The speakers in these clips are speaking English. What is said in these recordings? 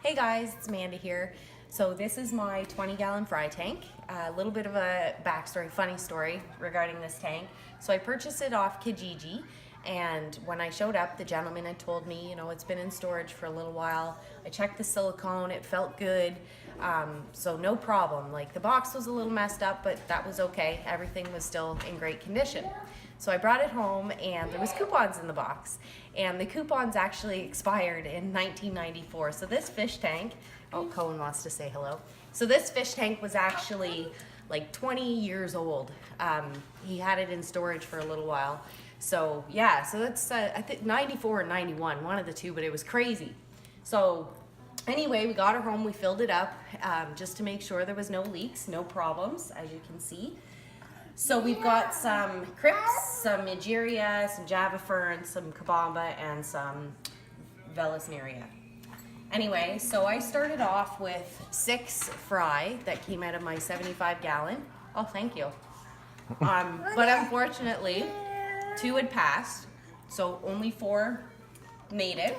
Hey guys, it's Amanda here. So this is my 20-gallon fry tank. A little bit of a backstory, funny story regarding this tank. So I purchased it off Kijiji, and when I showed up, the gentleman had told me, you know, it's been in storage for a little while. I checked the silicone, it felt good, so no problem. Like, the box was a little messed up, but that was okay. Everything was still in great condition. So I brought it home, and there was coupons in the box, and the coupons actually expired in 1994. So this fish tank, oh, Cohen wants to say hello. So this fish tank was actually like 20 years old. He had it in storage for a little while. So yeah, so that's I think 94 or 91, one of the two, but it was crazy. So anyway, we got her home, we filled it up just to make sure there was no leaks, no problems, as you can see. So we've got some Crips, some Egeria, some Java Fern, some Kabamba, and some Velisneria. Anyway, so I started off with 6 fry that came out of my 75-gallon. Oh, thank you. But unfortunately, 2 had passed, so only 4 made it.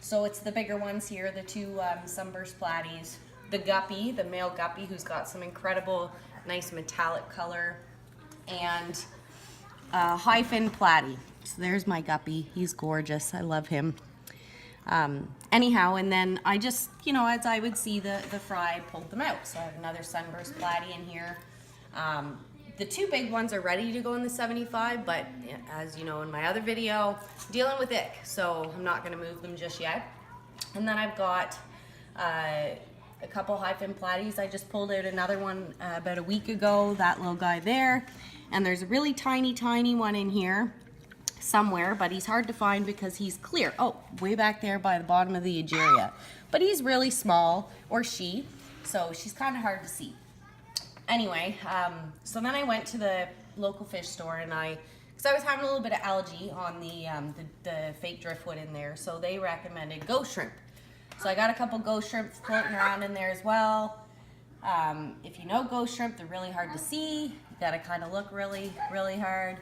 So it's the bigger ones here, the 2 Sunburst Platies, the guppy, the male guppy, who's got some incredible, nice metallic color, and High-fin Platy. So there's my guppy. He's gorgeous. I love him. Anyhow, and then I just, you know, as I would see the fry, I pulled them out. So I have another Sunburst Platy in here. The 2 big ones are ready to go in the 75, but as you know in my other video, dealing with ick, so I'm not going to move them just yet. And then I've got a couple High-fin Platies. I just pulled out another one about a week ago, that little guy there. And there's a really tiny, tiny one in here somewhere, but he's hard to find because he's clear. Oh, way back there by the bottom of the Egeria. But he's really small, or she, so she's kind of hard to see. Anyway, so then I went to the local fish store, and because I was having a little bit of algae on the fake driftwood in there, so they recommended ghost shrimp. So I got a couple ghost shrimp floating around in there as well. If you know ghost shrimp, they're really hard to see. You gotta kind of look really, really hard.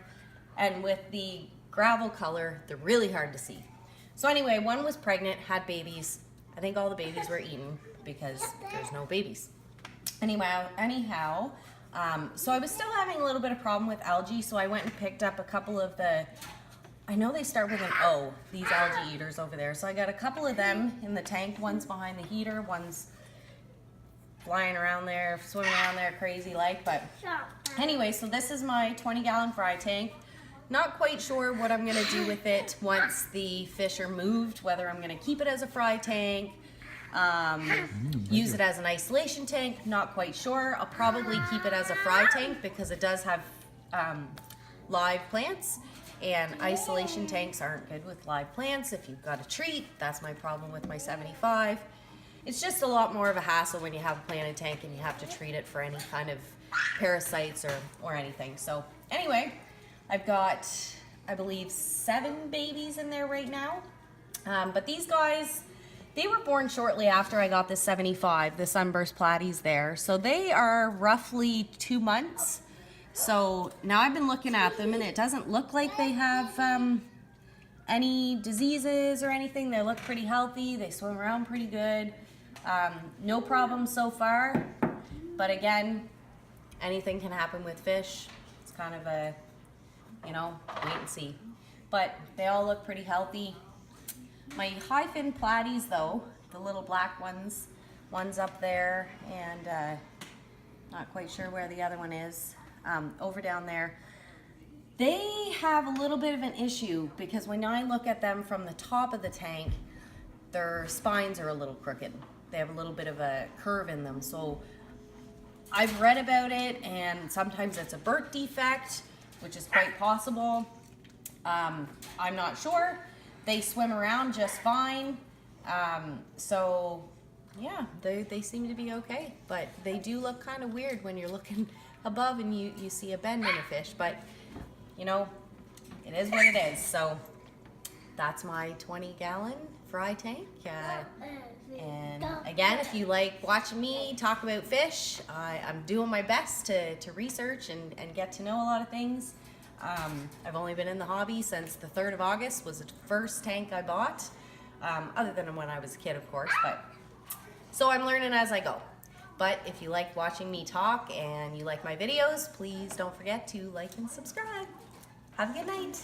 And with the gravel color, they're really hard to see. So anyway, one was pregnant, had babies. I think all the babies were eaten because there's no babies. Anyhow, so I was still having a little bit of problem with algae, so I went and picked up a couple of I know they start with an O, these algae eaters over there. So I got a couple of them in the tank. One's behind the heater, one's flying around there, swimming around there crazy like. But anyway, so this is my 20-gallon fry tank. Not quite sure what I'm gonna do with it once the fish are moved, whether I'm gonna keep it as a fry tank, use it as an isolation tank, not quite sure. I'll probably keep it as a fry tank because it does have live plants. And isolation tanks aren't good with live plants. If you've got a treat, that's my problem with my 75. It's just a lot more of a hassle when you have a planted tank and you have to treat it for any kind of parasites or anything. So anyway, I've got, I believe, 7 babies in there right now. But these guys, they were born shortly after I got the 75, the Sunburst Platies there. So they are roughly 2 months. So now I've been looking at them, and it doesn't look like they have any diseases or anything. They look pretty healthy. They swim around pretty good. No problems so far. But again, anything can happen with fish. It's kind of a, you know, wait and see. But they all look pretty healthy. My High-fin Platies, though, the little black ones, one's up there, and not quite sure where the other one is. Over down there, they have a little bit of an issue because when I look at them from the top of the tank, their spines are a little crooked. They have a little bit of a curve in them. So I've read about it, and sometimes it's a birth defect, which is quite possible. I'm not sure. They swim around just fine. So yeah, they seem to be okay, but they do look kind of weird when you're looking above and you see a bend in a fish, but you know, it is what it is. So that's my 20-gallon fry tank. And again, if you like watching me talk about fish, I'm doing my best to research and get to know a lot of things. I've only been in the hobby since the 3rd of August was the first tank I bought, other than when I was a kid, of course, but So I'm learning as I go. But if you like watching me talk and you like my videos, please don't forget to like and subscribe. Have a good night.